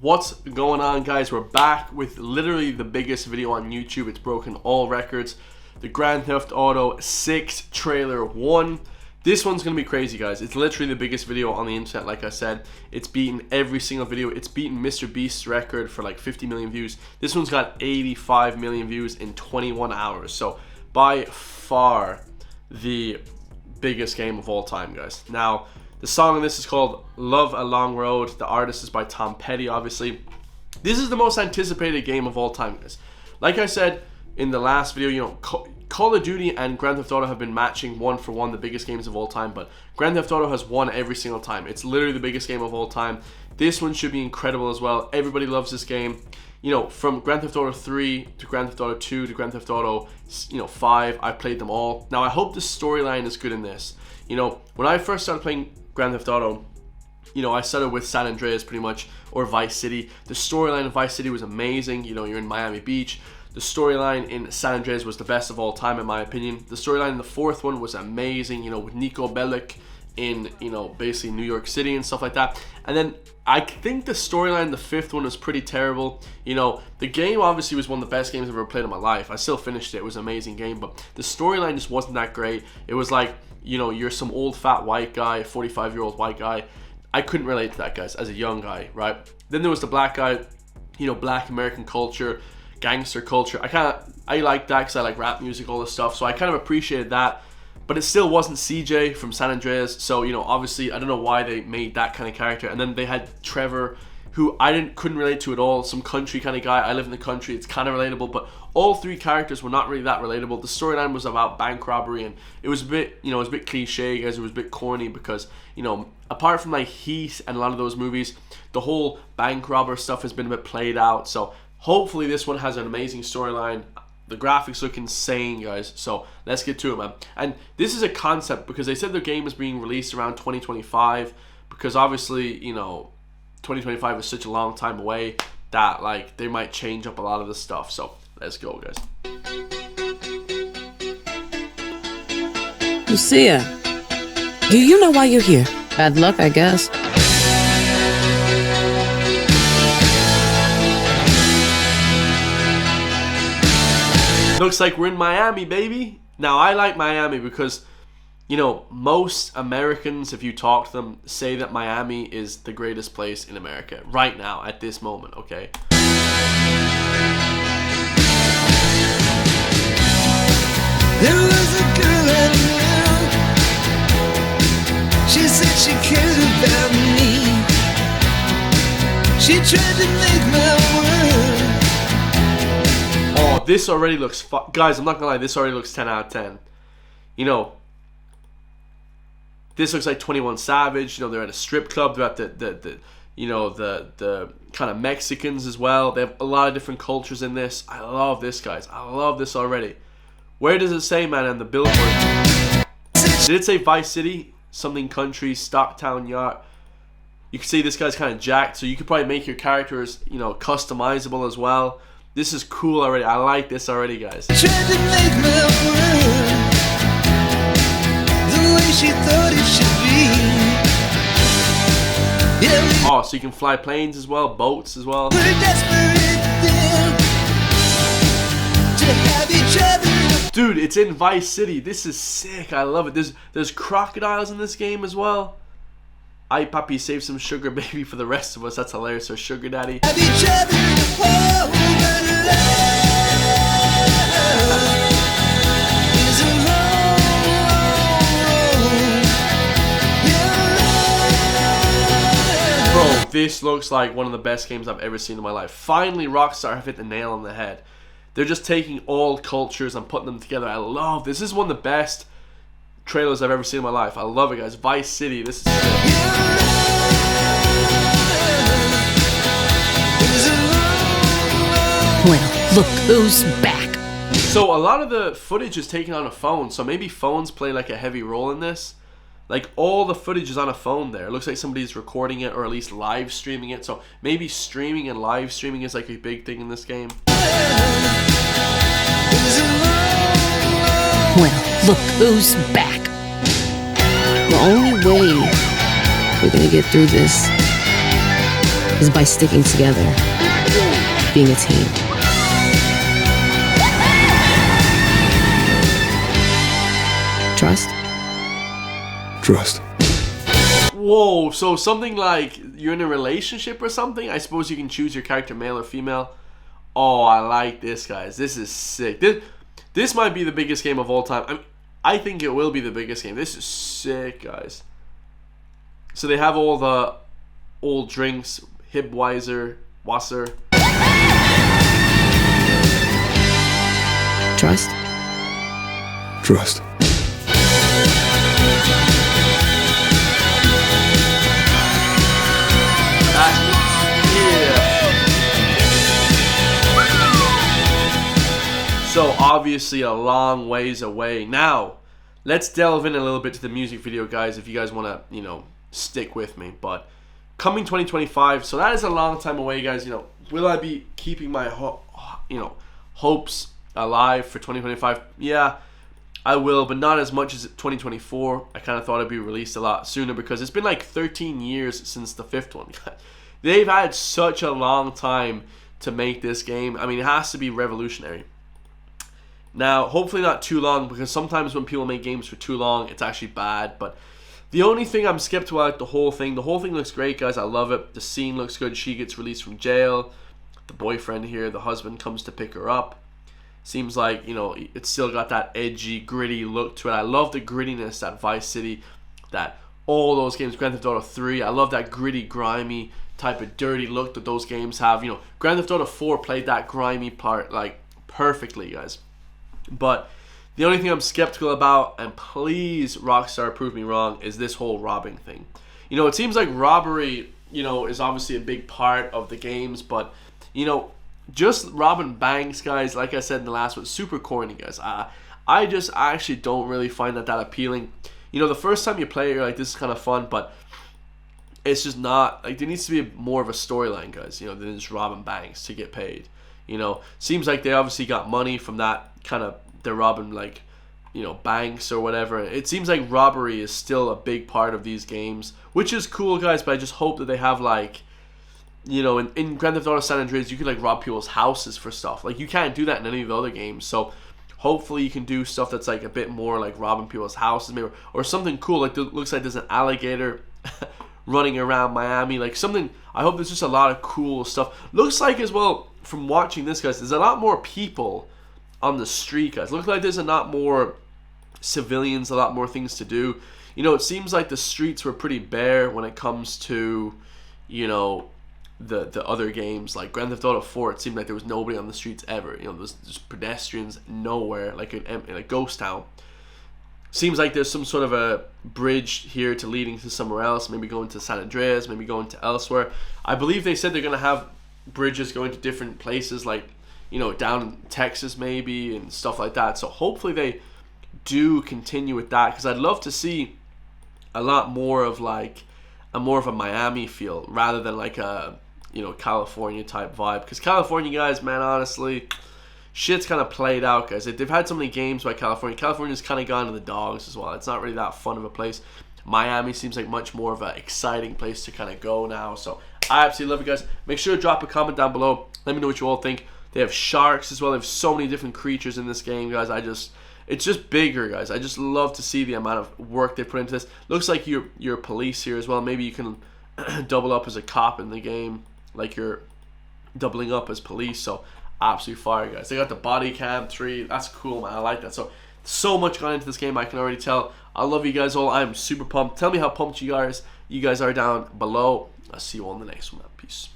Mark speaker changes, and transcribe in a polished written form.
Speaker 1: What's going on, guys? We're back with literally the biggest video on YouTube. It's broken all records. The Grand Theft Auto 6 trailer 1. This one's gonna be crazy, guys. It's literally the biggest video on the internet. Like I said, it's beaten every single video. It's beaten Mr. Beast's record for like 50 million views. This one's got 85 million views in 21 hours. So by far the biggest game of all time, guys. Now, the song on this is called Love a Long Road. The artist is by Tom Petty, obviously. This is the most anticipated game of all time, guys. Like I said in the last video, you know, Call of Duty and Grand Theft Auto have been matching 1 for 1 the biggest games of all time, but Grand Theft Auto has won every single time. It's literally the biggest game of all time. This one should be incredible as well. Everybody loves this game. You know, from Grand Theft Auto 3 to Grand Theft Auto 2 to Grand Theft Auto, 5, I played them all. Now, I hope the storyline is good in this. You know, when I first started playing Grand Theft Auto, I started with San Andreas pretty much, or Vice City. The storyline of Vice City was amazing. You know, you're in Miami Beach. The storyline in San Andreas was the best of all time, in my opinion. The storyline in the fourth one was amazing, with Niko Bellic in, basically New York City and stuff like that. And then I think the storyline in the fifth one was pretty terrible. The game obviously was one of the best games I've ever played in my life. I still finished it. It was an amazing game, but the storyline just wasn't that great. It was like, you're some old fat white guy, 45-year-old white guy. I couldn't relate to that, guys, as a young guy, right? Then there was the black guy, black American culture, gangster culture. I like that because I like rap music, all this stuff, so I kind of appreciated that. But it still wasn't CJ from San Andreas, so obviously I don't know why they made that kind of character. And then they had Trevor, who I couldn't relate to at all, some country kind of guy. I live in the country, it's kind of relatable, but all three characters were not really that relatable. The storyline was about bank robbery, and it was a bit, it was a bit cliche, guys. It was a bit corny because, apart from like Heat and a lot of those movies, the whole bank robber stuff has been a bit played out. So hopefully this one has an amazing storyline. The graphics look insane, guys, so let's get to it, man. And this is a concept because they said the game is being released around 2025 because obviously, 2025 is such a long time away that like they might change up a lot of the stuff. So let's go, guys.
Speaker 2: Lucia, do you know why you're here? Bad luck, I guess.
Speaker 1: Looks like we're in Miami, baby. Now, I like Miami because, most Americans, if you talk to them, say that Miami is the greatest place in America right now, at this moment, okay?
Speaker 3: There was a girl I knew. She said she cared about me. She tried to make my world.
Speaker 1: Oh, this already looks guys, I'm not gonna lie, this already looks 10 out of 10. This looks like 21 Savage. They're at a strip club. They're at the kind of Mexicans as well. They have a lot of different cultures in this. I love this, guys. I love this already. Where does it say, man, on the billboard? Did it say Vice City? Something country, Stocktown Yacht. You can see this guy's kind of jacked, so you could probably make your characters, customizable as well. This is cool already. I like this already, guys.
Speaker 3: Tried to make my world the way she thought it should be. Yeah,
Speaker 1: oh, so you can fly planes as well, boats as well.
Speaker 3: we're desperate then to have each other.
Speaker 1: Dude, it's in Vice City. This is sick. I love it. There's crocodiles in this game as well. Ay, papi, save some sugar, baby, for the rest of us. That's hilarious. Or sugar daddy.
Speaker 3: Have each other. Oh, but love is a long road.
Speaker 1: Bro, this looks like one of the best games I've ever seen in my life. Finally, Rockstar have hit the nail on the head. They're just taking all cultures and putting them together. I love this. This is one of the best trailers I've ever seen in my life. I love it, guys. Vice City. This is sick.
Speaker 2: Well, look who's back.
Speaker 1: So a lot of the footage is taken on a phone, so maybe phones play like a heavy role in this. Like all the footage is on a phone there. It looks like somebody's recording it or at least live streaming it. So maybe streaming and live streaming is like a big thing in this game.
Speaker 2: Well, look who's back. The only way we're gonna get through this is by sticking together, being a team. Trust?
Speaker 3: Trust.
Speaker 1: Whoa, so something like you're in a relationship or something? I suppose you can choose your character, male or female. Oh, I like this, guys. This is sick. This might be the biggest game of all time. I think it will be the biggest game. This is sick, guys. So they have all the old drinks, Hibweiser, Wasser.
Speaker 2: Trust?
Speaker 3: Trust.
Speaker 1: So obviously a long ways away. Now, let's delve in a little bit to the music video, guys, if you guys want to, stick with me. But coming 2025, so that is a long time away, guys. Will I be keeping my hopes alive for 2025? Yeah, I will, but not as much as 2024. I kind of thought it'd be released a lot sooner because it's been like 13 years since the fifth one. They've had such a long time to make this game. I mean, it has to be revolutionary. Now, hopefully not too long, because sometimes when people make games for too long, it's actually bad. But the only thing I'm skeptical about the whole thing looks great, guys. I love it. The scene looks good. She gets released from jail. The boyfriend here, the husband, comes to pick her up. Seems like, it's still got that edgy, gritty look to it. I love the grittiness that Vice City, that all those games, Grand Theft Auto 3, I love that gritty, grimy type of dirty look that those games have. Grand Theft Auto 4 played that grimy part like perfectly, guys. But the only thing I'm skeptical about, and please Rockstar prove me wrong, is this whole robbing thing. It seems like robbery, is obviously a big part of the games, but just robbing banks, guys, like I said in the last one, super corny, guys. I actually don't really find that appealing. The first time you play it, you're like, this is kind of fun, but it's just not, like, there needs to be more of a storyline, guys, than just robbing banks to get paid. Seems like they obviously got money from that kind of, they're robbing like, banks or whatever. It seems like robbery is still a big part of these games, which is cool, guys, but I just hope that they have like, in Grand Theft Auto San Andreas, you could like rob people's houses for stuff. Like, you can't do that in any of the other games. So hopefully you can do stuff that's like a bit more like robbing people's houses, maybe, or something cool. Like, looks like there's an alligator running around Miami, like something. I hope there's just a lot of cool stuff. Looks like as well, from watching this, guys, there's a lot more people on the street, guys. Looks like there's a lot more civilians, a lot more things to do. It seems like the streets were pretty bare when it comes to, the other games. Like Grand Theft Auto 4, it seemed like there was nobody on the streets ever. There's just pedestrians nowhere, like in a ghost town. Seems like there's some sort of a bridge here to leading to somewhere else, maybe going to San Andreas, maybe going to elsewhere. I believe they said they're going to have bridges going to different places, like, down in Texas maybe, and stuff like that. So hopefully they do continue with that, because I'd love to see a lot more of like a Miami feel rather than like a California type vibe. Because California, guys, man, honestly, shit's kind of played out, guys. They've had so many games by California. California's kind of gone to the dogs as well. It's not really that fun of a place. Miami seems like much more of an exciting place to kind of go now. So I absolutely love it, guys. Make sure to drop a comment down below. Let me know what you all think. They have sharks as well. They have so many different creatures in this game, guys. It's just bigger, guys. I just love to see the amount of work they put into this. Looks like you're police here as well. Maybe you can double up as a cop in the game, like you're doubling up as police. So absolutely fire, guys. They got the body cam 3. That's cool, man. I like that. So much gone into this game, I can already tell. I love you guys all. I'm super pumped. Tell me how pumped you guys are down below. I'll see you all in the next one, man. Peace.